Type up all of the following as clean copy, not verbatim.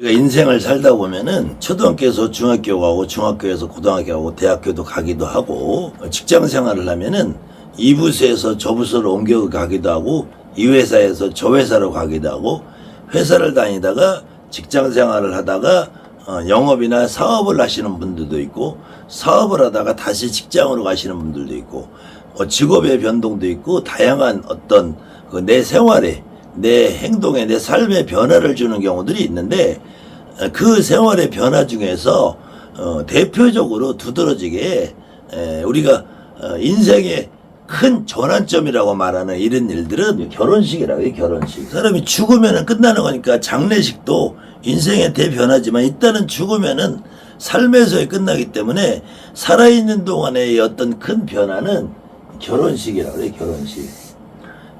그러니까 인생을 살다 보면은 초등학교에서 중학교 가고 중학교에서 고등학교 가고 대학교도 가기도 하고 직장 생활을 하면은 이 부서에서 저 부서로 옮겨 가기도 하고 이 회사에서 저 회사로 가기도 하고 회사를 다니다가 직장 생활을 하다가 영업이나 사업을 하시는 분들도 있고 사업을 하다가 다시 직장으로 가시는 분들도 있고 직업의 변동도 있고 다양한 어떤 내 생활에 내 행동에 내 삶의 변화를 주는 경우들이 있는데 그 생활의 변화 중에서 대표적으로 두드러지게 우리가 인생의 큰 전환점이라고 말하는 이런 일들은 결혼식이라고 해요. 결혼식. 사람이 죽으면 끝나는 거니까 장례식도 인생의 대변화지만 일단은 죽으면은 삶에서의 끝나기 때문에 살아있는 동안의 어떤 큰 변화는 결혼식이라고 해요. 결혼식.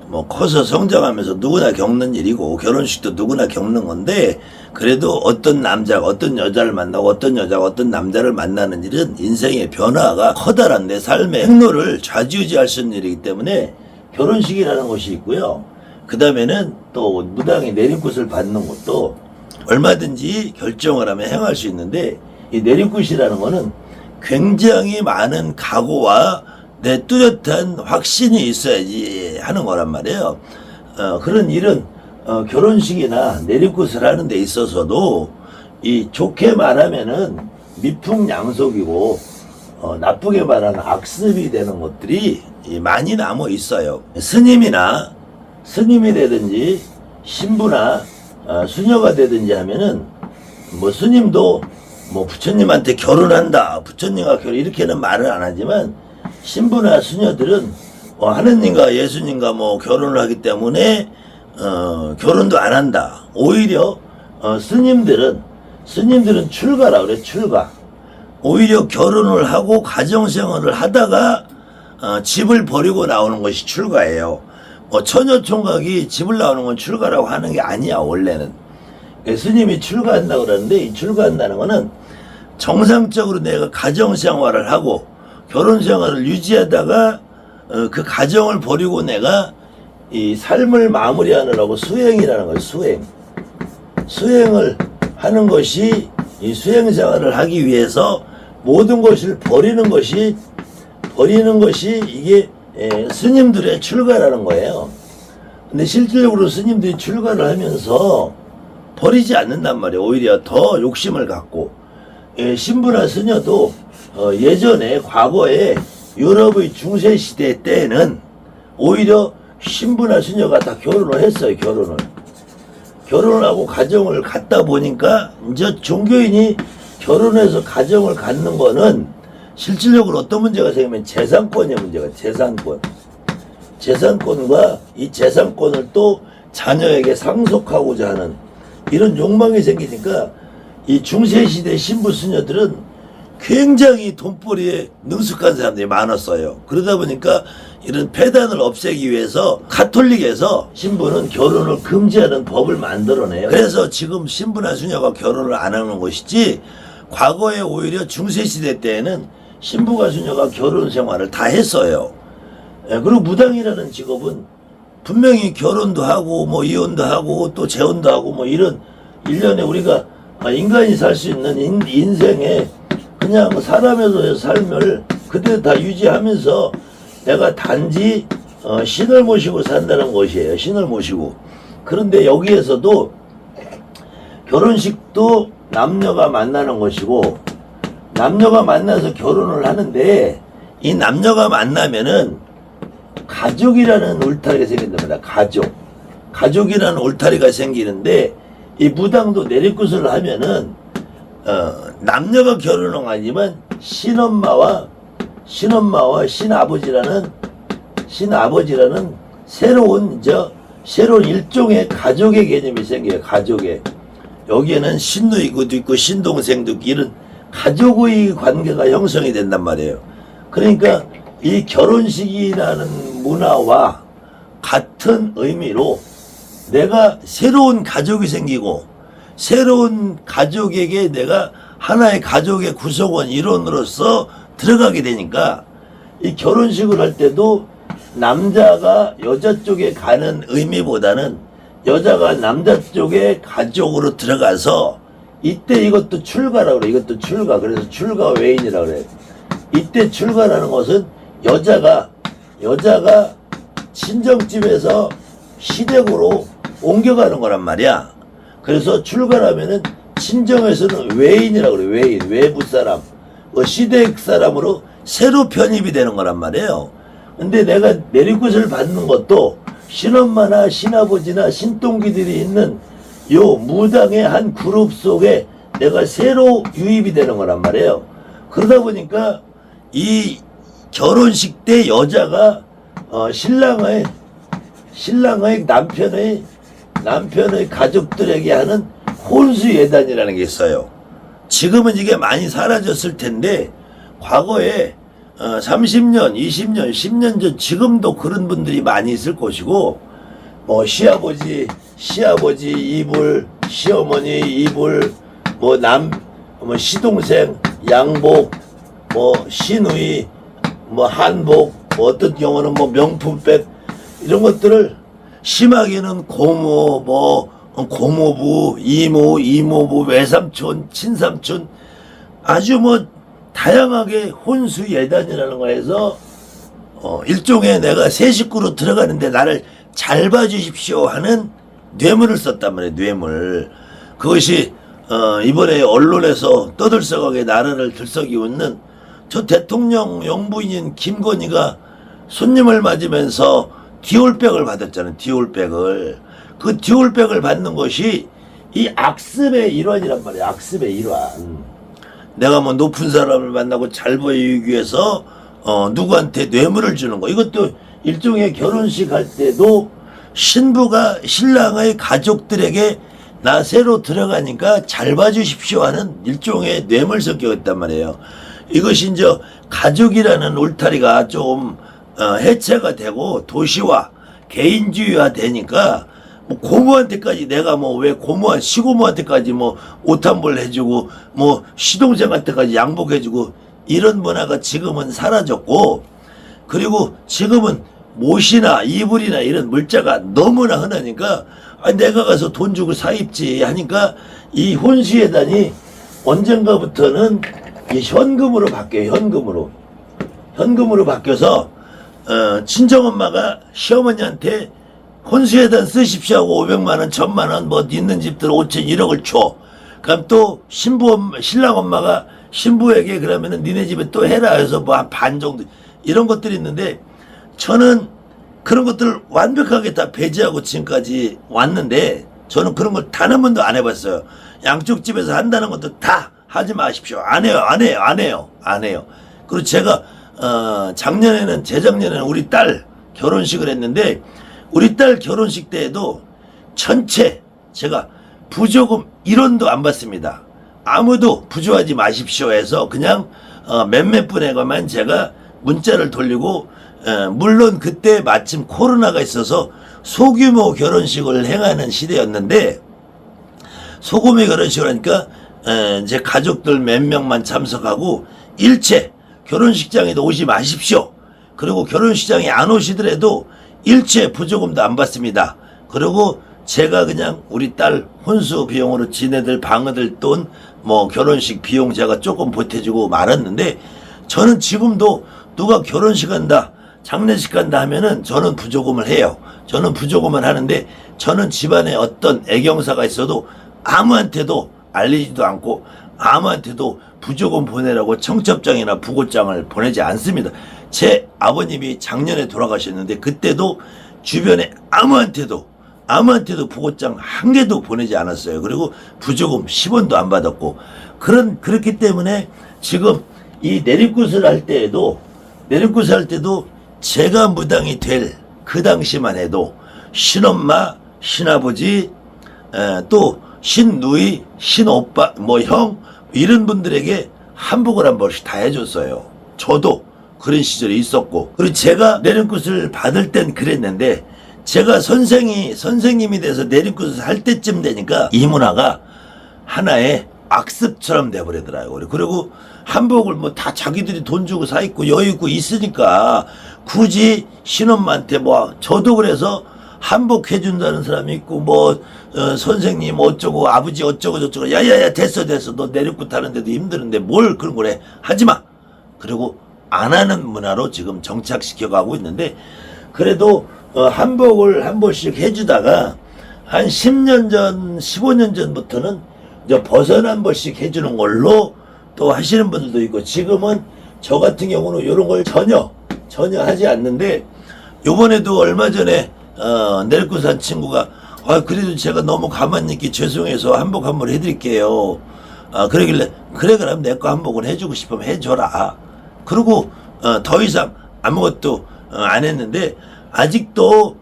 뭐 커서 성장하면서 누구나 겪는 일이고 결혼식도 누구나 겪는 건데 그래도 어떤 남자가 어떤 여자를 만나고 어떤 여자가 어떤 남자를 만나는 일은 인생의 변화가 커다란 내 삶의 행로를 좌지우지할 수 있는 일이기 때문에 결혼식이라는 것이 있고요. 그 다음에는 또 무당이 내림굿을 받는 것도 얼마든지 결정을 하면 행할 수 있는데 이 내림굿이라는 거는 굉장히 많은 각오와 내 뚜렷한 확신이 있어야지 하는 거란 말이에요. 그런 일은 결혼식이나 내림굿을 하는 데 있어서도 이 좋게 말하면은 미풍양속이고 나쁘게 말하면 악습이 되는 것들이 많이 남아 있어요. 스님이 되든지 신부나 수녀가 되든지 하면은 뭐 스님도 뭐 부처님한테 결혼한다 부처님과 결혼 이렇게는 말을 안 하지만 신부나 수녀들은 하느님과 예수님과 뭐 결혼을 하기 때문에 결혼도 안 한다. 오히려 스님들은 출가라 그래. 출가. 오히려 결혼을 하고 가정생활을 하다가 집을 버리고 나오는 것이 출가예요. 처녀총각이 집을 나오는 건 출가라고 하는 게 아니야. 원래는 스님이 출가한다 그러는데 이 출가한다는 거는 정상적으로 내가 가정생활을 하고 결혼생활을 유지하다가 그 가정을 버리고 내가 이 삶을 마무리하느라고 수행이라는 거예요. 수행을 하는 것이 이 수행생활을 하기 위해서 모든 것을 버리는 것이 이게 스님들의 출가라는 거예요. 근데 실질적으로 스님들이 출가를 하면서 버리지 않는단 말이에요. 오히려 더 욕심을 갖고 신부나 수녀도 예전에 과거에 유럽의 중세시대 때에는 오히려 신부나 수녀가 다 결혼을 했어요. 결혼을 하고 가정을 갖다 보니까 이제 종교인이 결혼해서 가정을 갖는 거는 실질적으로 어떤 문제가 생기면 재산권의 문제가 재산권과 이 재산권을 또 자녀에게 상속하고자 하는 이런 욕망이 생기니까 이 중세시대 신부 수녀들은 굉장히 돈벌이에 능숙한 사람들이 많았어요. 그러다 보니까 이런 폐단을 없애기 위해서 가톨릭에서 신부는 결혼을 금지하는 법을 만들어내요. 그래서 지금 신부나 수녀가 결혼을 안 하는 것이지 과거에 오히려 중세시대 때에는 신부가 수녀가 결혼 생활을 다 했어요. 그리고 무당이라는 직업은 분명히 결혼도 하고 뭐 이혼도 하고 또 재혼도 하고 뭐 이런 일련의 우리가 인간이 살 수 있는 인생에 그냥 사람에서의 삶을 그대로 다 유지하면서 내가 단지 신을 모시고 산다는 것이에요. 신을 모시고. 그런데 여기에서도 결혼식도 남녀가 만나는 것이고 남녀가 만나서 결혼을 하는데 이 남녀가 만나면은 가족이라는 울타리가 생긴답니다. 가족이라는 울타리가 생기는데 이 무당도 내리굿을 하면은 남녀가 결혼은 아니지만 신엄마와 신아버지라는 새로운 일종의 가족의 개념이 생겨요. 가족의 여기에는 신누이도 있고 신동생도 있고 이런 가족의 관계가 형성이 된단 말이에요. 그러니까 이 결혼식이라는 문화와 같은 의미로 내가 새로운 가족이 생기고 새로운 가족에게 내가 하나의 가족의 구성원 일원으로서 들어가게 되니까 이 결혼식을 할 때도 남자가 여자 쪽에 가는 의미보다는 여자가 남자 쪽의 가족으로 들어가서 이때 이것도 출가라고 그래. 이것도 출가. 그래서 출가 외인이라고 그래. 이때 출가라는 것은 여자가 친정집에서 시댁으로 옮겨가는 거란 말이야. 그래서 출가라면은 친정에서는 외인이라고 그래. 외인, 외부 사람, 시댁 사람으로 새로 편입이 되는 거란 말이에요. 근데 내가 내리굿을 받는 것도 신엄마나 신아버지나 신동기들이 있는 요 무당의 한 그룹 속에 내가 새로 유입이 되는 거란 말이에요. 그러다 보니까 이 결혼식 때 여자가 신랑의 남편의 가족들에게 하는 혼수 예단이라는 게 있어요. 지금은 이게 많이 사라졌을 텐데 과거에 30년, 20년, 10년 전 지금도 그런 분들이 많이 있을 것이고, 뭐 시아버지 이불, 시어머니 이불, 뭐 시동생 양복, 뭐 시누이, 뭐 한복, 뭐 어떤 경우는 뭐 명품백 이런 것들을 심하게는 고모, 뭐 고모부, 이모부, 외삼촌, 친삼촌 아주 뭐 다양하게 혼수 예단이라는 거에서 일종의 내가 새 식구로 들어가는데 나를 잘 봐주십시오 하는 뇌물을 썼단 말이에요. 뇌물. 그것이 이번에 언론에서 떠들썩하게 나라를 들썩이웃는 저 대통령 영부인인 김건희가 손님을 맞으면서 디올백을 받았잖아요. 디올백을. 그 디올백을 받는 것이 이 악습의 일환이란 말이에요. 악습의 일환. 내가 뭐 높은 사람을 만나고 잘 보이기 위해서 누구한테 뇌물을 주는 거. 이것도 일종의 결혼식 할 때도 신부가 신랑의 가족들에게 나 새로 들어가니까 잘 봐주십시오 하는 일종의 뇌물 성격이었단 말이에요. 이것이 이제 가족이라는 울타리가 좀 해체가 되고 도시화, 개인주의화 되니까 뭐 고모한테까지 내가 뭐 왜 시고모한테까지 뭐 옷 한 벌 해주고 뭐 시동생한테까지 양복해주고 이런 문화가 지금은 사라졌고, 그리고 지금은 못이나 이불이나 이런 물자가 너무나 흔하니까 내가 가서 돈 주고 사입지 하니까 이 혼수예단이 언젠가부터는 이 현금으로 바뀌어요. 현금으로 바뀌어서 친정엄마가 시어머니한테 혼수예단 쓰십시오 하고 500만원, 1000만원 뭐 있는 집들 5천, 1억을 줘. 그럼 또 신랑 엄마가 신부에게 그러면은 니네 집에 또 해라 해서 뭐 한 반 정도 이런 것들이 있는데, 저는 그런 것들을 완벽하게 다 배제하고 지금까지 왔는데 저는 그런 걸 단 한 번도 안 해봤어요. 양쪽 집에서 한다는 것도 다 하지 마십시오. 안 해요. 그리고 제가 재작년에는 우리 딸 결혼식을 했는데, 우리 딸 결혼식 때에도 전체 제가 부조금 1원도 안 받습니다. 아무도 부조하지 마십시오 해서 그냥 몇몇 분에게만 제가 문자를 돌리고, 물론 그때 마침 코로나가 있어서 소규모 결혼식을 행하는 시대였는데, 소규모 결혼식을 하니까 제 가족들 몇 명만 참석하고 일체 결혼식장에도 오지 마십시오. 그리고 결혼식장에 안 오시더라도 일체 부조금도 안 받습니다. 그리고 제가 그냥 우리 딸 혼수 비용으로 지네들 방어들 돈 뭐 결혼식 비용 제가 조금 보태주고 말았는데, 저는 지금도 누가 결혼식 한다, 장례식 한다 하면은 저는 부조금을 해요. 저는 부조금을 하는데, 저는 집안에 어떤 애경사가 있어도 아무한테도 알리지도 않고 아무한테도 부조금 보내라고 청첩장이나 부고장을 보내지 않습니다. 제 아버님이 작년에 돌아가셨는데 그때도 주변에 아무한테도 부고장 한 개도 보내지 않았어요. 그리고 부조금 10원도 안 받았고, 그렇기 때문에 지금 이 내리굿을 할 때도 제가 무당이 될 그 당시만 해도 신엄마, 신아버지, 또 신누이, 신오빠, 뭐 형 이런 분들에게 한복을 한 번씩 다 해줬어요. 저도 그런 시절이 있었고, 그리고 제가 내리굿을 받을 땐 그랬는데, 제가 선생님이 돼서 내리굿을 할 때쯤 되니까 이 문화가 하나의 악습처럼 돼버리더라고요. 그리고 한복을 뭐 다 자기들이 돈 주고 사 입고 여유 있고 있으니까 굳이 신엄마한테 뭐, 저도 그래서 한복해준다는 사람이 있고 뭐 선생님 어쩌고 아버지 어쩌고 저쩌고 야야야 됐어 너 내륙구 타는데도 힘드는데 뭘 그런 걸 해 하지마. 그리고 안 하는 문화로 지금 정착시켜가고 있는데 그래도 한복을 한 번씩 해주다가 한 10년 전 15년 전부터는 이제 버선 한 번씩 해주는 걸로 또 하시는 분들도 있고 지금은 저 같은 경우는 이런 걸 전혀 하지 않는데 요번에도 얼마 전에 내륙구 산 친구가 그래도 제가 너무 가만히 있기 죄송해서 한복 한 번 해드릴게요. 그러길래 그래 그럼 내 거 한복은 해주고 싶으면 해줘라. 그리고 더 이상 아무것도 안 했는데 아직도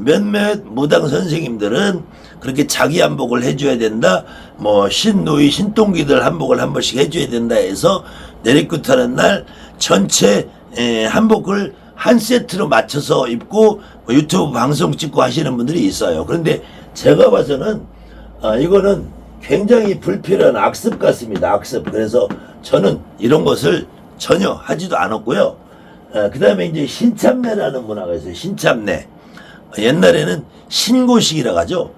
몇몇 무당 선생님들은 그렇게 자기 한복을 해줘야 된다. 뭐 신누이 신동기들 한복을 한 번씩 해줘야 된다 해서 내리고 타는 날 전체 한복을 한 세트로 맞춰서 입고 뭐 유튜브 방송 찍고 하시는 분들이 있어요. 그런데 제가 봐서는 이거는 굉장히 불필요한 악습 같습니다. 악습. 그래서 저는 이런 것을 전혀 하지도 않았고요. 그 다음에 이제 신참내라는 문화가 있어요. 신참내. 옛날에는 신고식이라고 하죠.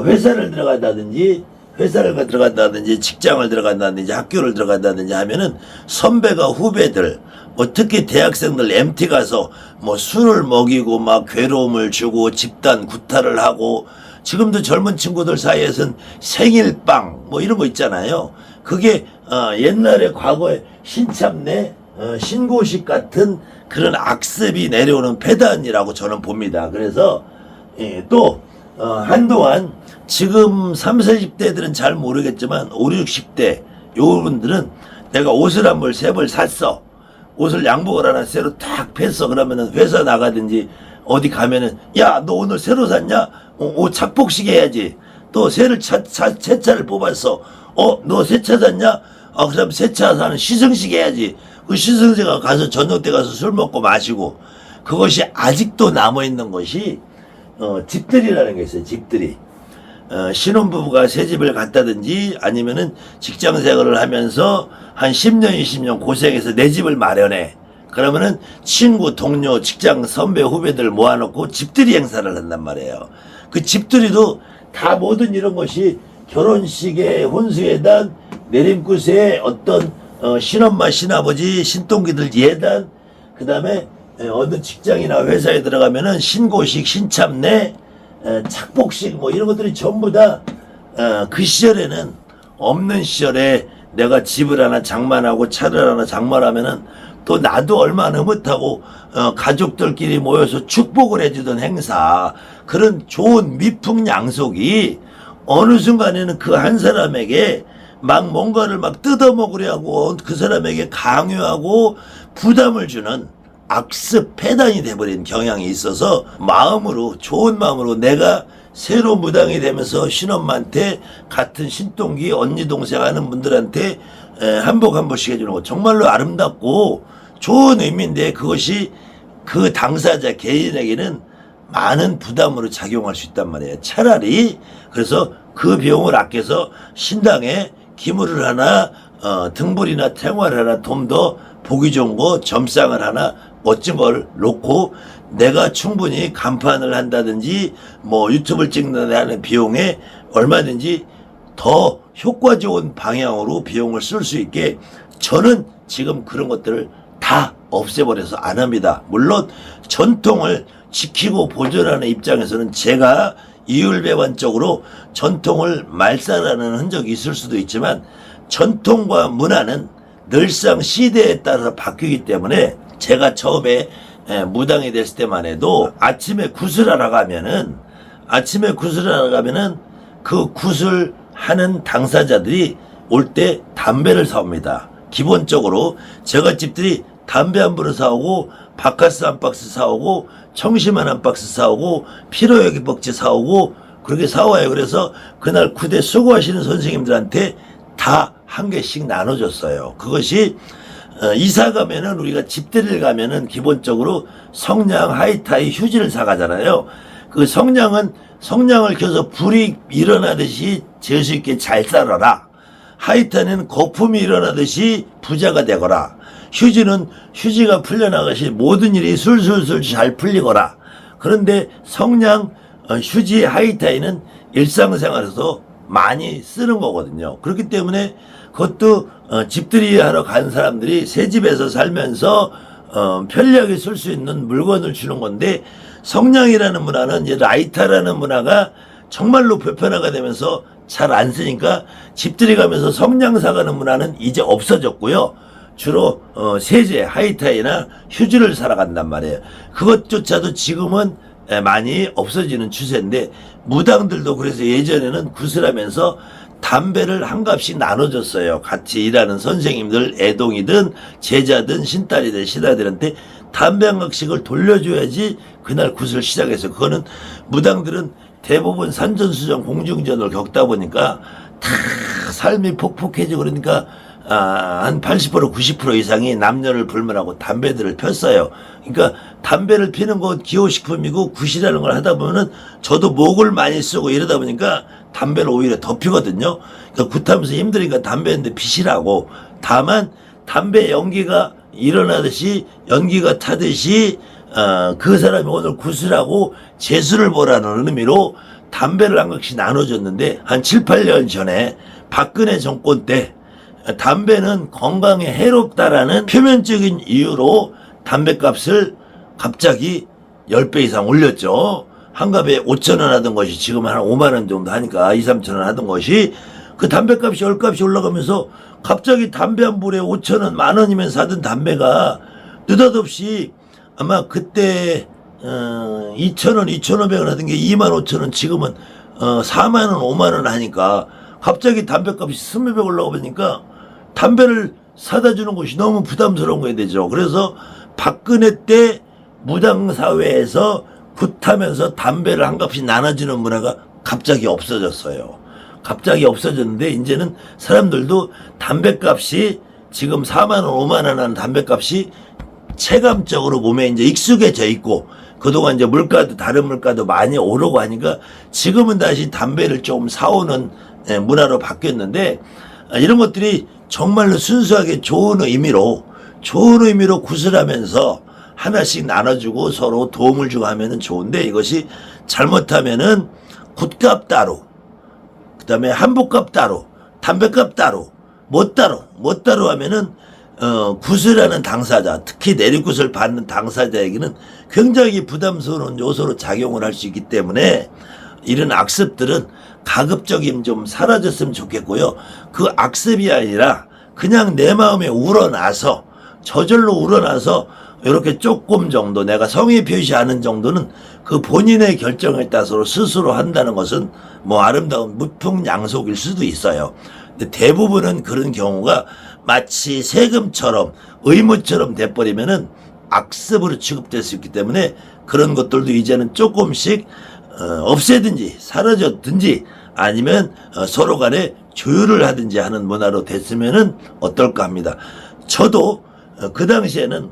회사를 들어간다든지 직장을 들어간다든지 학교를 들어간다든지 하면은 선배가 후배들 뭐 특히 대학생들 MT 가서 뭐 술을 먹이고 막 괴로움을 주고 집단 구타를 하고 지금도 젊은 친구들 사이에서는 생일빵 뭐 이런 거 있잖아요. 그게 옛날에 과거에 신참내 신고식 같은 그런 악습이 내려오는 폐단이라고 저는 봅니다. 그래서 또 한동안 지금 30, 40대들은 잘 모르겠지만 5, 60대 요분들은 내가 옷을 한 벌, 세 벌 샀어. 옷을 양복을 하나 새로 탁 뺐어. 그러면은 회사 나가든지 어디 가면은 야, 너 오늘 새로 샀냐? 옷 착복식 해야지. 또 새 차를 뽑았어. 너 새 차 샀냐? 그럼 새 차 사는 시승식 해야지. 그 시승제가 가서 저녁 때 가서 술 먹고 마시고 그것이 아직도 남아있는 것이 집들이라는 게 있어요. 집들이. 신혼부부가 새 집을 갔다든지 아니면은 직장 생활을 하면서 한 10년, 20년 고생해서 내 집을 마련해. 그러면은 친구, 동료, 직장 선배, 후배들 모아놓고 집들이 행사를 한단 말이에요. 그 집들이도 다 모든 이런 것이 결혼식에, 혼수예단, 내림굿에 어떤 신엄마, 신아버지, 신동기들 예단, 그 다음에 어느 직장이나 회사에 들어가면은 신고식, 신참내, 착복식 뭐 이런 것들이 전부 다 그 시절에는 없는 시절에 내가 집을 하나 장만하고 차를 하나 장만하면은 또 나도 얼마나 못하고 가족들끼리 모여서 축복을 해주던 행사 그런 좋은 미풍양속이 어느 순간에는 그 한 사람에게 막 뭔가를 막 뜯어먹으려고 그 사람에게 강요하고 부담을 주는 악습 폐단이 돼버린 경향이 있어서 마음으로 좋은 마음으로 내가 새로 무당이 되면서 신엄마한테 같은 신동기 언니 동생 하는 분들한테 한복 한 번씩 해주는 거 정말로 아름답고 좋은 의미인데 그것이 그 당사자 개인에게는 많은 부담으로 작용할 수 있단 말이에요. 차라리 그래서 그 비용을 아껴서 신당에 기물을 하나 등불이나 탱화를 하나 좀 더 보기 좋은 거 점상을 하나 멋진 걸 놓고 내가 충분히 간판을 한다든지 뭐 유튜브를 찍는 데 하는 비용에 얼마든지 더 효과 좋은 방향으로 비용을 쓸 수 있게 저는 지금 그런 것들을 다 없애버려서 안 합니다. 물론 전통을 지키고 보존하는 입장에서는 제가 이율배반적으로 전통을 말살하는 흔적이 있을 수도 있지만 전통과 문화는 늘상 시대에 따라서 바뀌기 때문에 제가 처음에 무당이 됐을 때만 해도 아침에 구슬하러 가면은 그 구슬하는 당사자들이 올 때 담배를 사옵니다. 기본적으로 제가 집들이 담배 한 부를 사오고 바카스 한 박스 사오고 청심환 한 박스 사오고 피로여기 복지 사오고 그렇게 사와요. 그래서 그날 구대 수고하시는 선생님들한테 다 한 개씩 나눠줬어요. 그것이 이사 가면은 우리가 집들이를 가면은 기본적으로 성냥, 하이타이, 휴지를 사가잖아요. 그 성냥을 켜서 불이 일어나듯이 재수 있게 잘 썰어라. 하이타이는 거품이 일어나듯이 부자가 되거라. 휴지는 휴지가 풀려나가시 모든 일이 술술술 잘 풀리거라. 그런데 성냥, 휴지, 하이타이는 일상생활에서 많이 쓰는 거거든요. 그렇기 때문에 그것도 집들이 하러 간 사람들이 새 집에서 살면서 편리하게 쓸 수 있는 물건을 주는 건데, 성냥이라는 문화는 이제 라이터라는 문화가 정말로 보편화가 되면서 잘 안 쓰니까 집들이 가면서 성냥 사가는 문화는 이제 없어졌고요. 주로 세제, 하이타이나 휴지를 사러 간단 말이에요. 그것조차도 지금은 많이 없어지는 추세인데, 무당들도 그래서 예전에는 구슬하면서 담배를 한 값씩 나눠줬어요. 같이 일하는 선생님들, 애동이든 제자든 신딸이든 신하들한테 담배 한 갑씩을 돌려줘야지 그날 굿을 시작했어요. 그거는 무당들은 대부분 산전수전 공중전을 겪다 보니까 다 삶이 폭폭해지고, 그러니까 한 80% 90% 이상이 남녀를 불문하고 담배들을 폈어요. 그러니까 담배를 피는 건 기호식품이고 굿이라는 걸 하다 보면은 저도 목을 많이 쓰고 이러다 보니까 담배를 오히려 더 피거든요. 그러니까 굿하면서 힘드니까 담배인데 피시라고. 다만 담배 연기가 일어나듯이 연기가 타듯이 그 사람이 오늘 굿을 하고 재수를 보라는 의미로 담배를 한 각씩 나눠줬는데, 한 7, 8년 전에 박근혜 정권 때 담배는 건강에 해롭다라는 표면적인 이유로 담배값을 갑자기 10배 이상 올렸죠. 한 갑에 5,000원 하던 것이 지금 한 5만 원 정도 하니까 2, 3천 원 하던 것이, 그 담배값이 10값이 올라가면서 갑자기 담배 한 불에 5,000원, 10,000원이면 사던 담배가 느닷없이 아마 그때 2,000원, 2,500원 하던 게 25,000원, 지금은 4만 원, 5만 원 하니까 갑자기 담배값이 스물배 올라가 보니까 담배를 사다 주는 것이 너무 부담스러운 거야 되죠. 그래서 박근혜 때 무당사회에서 굿하면서 담배를 한 값씩 나눠주는 문화가 갑자기 없어졌어요. 갑자기 없어졌는데, 이제는 사람들도 담배값이 지금 4만 원, 5만 원 하는 담배값이 체감적으로 몸에 이제 익숙해져 있고, 그동안 이제 물가도, 다른 물가도 많이 오르고 하니까 지금은 다시 담배를 조금 사오는 문화로 바뀌었는데, 이런 것들이 정말로 순수하게 좋은 의미로 굿을 하면서 하나씩 나눠주고 서로 도움을 주고 하면은 좋은데, 이것이 잘못하면은 굿값 따로, 그 다음에 한복값 따로, 담배값 따로, 못 따로 하면은 굿을 하는 당사자, 특히 내리굿을 받는 당사자에게는 굉장히 부담스러운 요소로 작용을 할 수 있기 때문에, 이런 악습들은 가급적이면 좀 사라졌으면 좋겠고요. 그 악습이 아니라 그냥 내 마음에 우러나서, 저절로 우러나서 이렇게 조금 정도 내가 성의 표시하는 정도는 그 본인의 결정에 따라서 스스로 한다는 것은 뭐 아름다운 무풍양속일 수도 있어요. 근데 대부분은 그런 경우가 마치 세금처럼 의무처럼 돼버리면은 악습으로 취급될 수 있기 때문에, 그런 것들도 이제는 조금씩 없애든지 사라졌든지 아니면 서로 간에 조율을 하든지 하는 문화로 됐으면은 어떨까 합니다. 저도 그 당시에는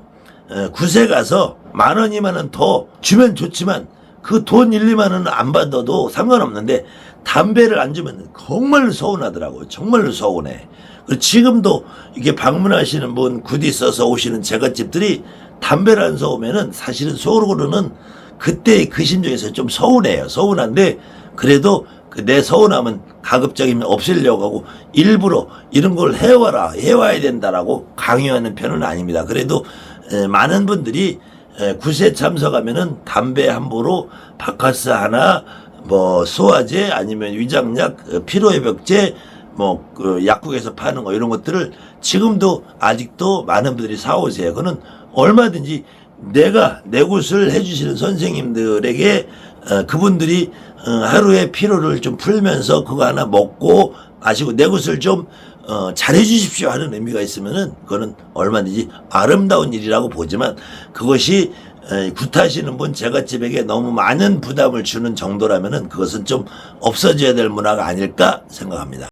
굿에 가서 10,000원, 20,000원 더 주면 좋지만 그 돈 1, 2만 원은 안 받아도 상관없는데, 담배를 안 주면 정말로 서운하더라고요. 정말로 서운해. 그리고 지금도 이게 방문하시는 분, 굿이 있어서 오시는 제갓집들이 담배를 안 사오면은 사실은 속으로는 그때의 그 심정에서 좀 서운해요. 서운한데, 그래도 내 서운함은 가급적이면 없애려고 하고 일부러 이런 걸 해와야 된다라고 강요하는 편은 아닙니다. 그래도 많은 분들이 굿에 참석하면은 담배 한 보로 바카스 하나, 뭐 소화제 아니면 위장약, 피로회복제, 뭐 그 약국에서 파는 거 이런 것들을 지금도 아직도 많은 분들이 사오세요. 그거는 얼마든지 내가 내 굿을 해주시는 선생님들에게 그분들이 하루에 피로를 좀 풀면서 그거 하나 먹고 마시고 내 굿을 좀 잘해 주십시오 하는 의미가 있으면은 그거는 얼마든지 아름다운 일이라고 보지만, 그것이 굿하시는 분 제갓집에게 너무 많은 부담을 주는 정도라면은 그것은 좀 없어져야 될 문화가 아닐까 생각합니다.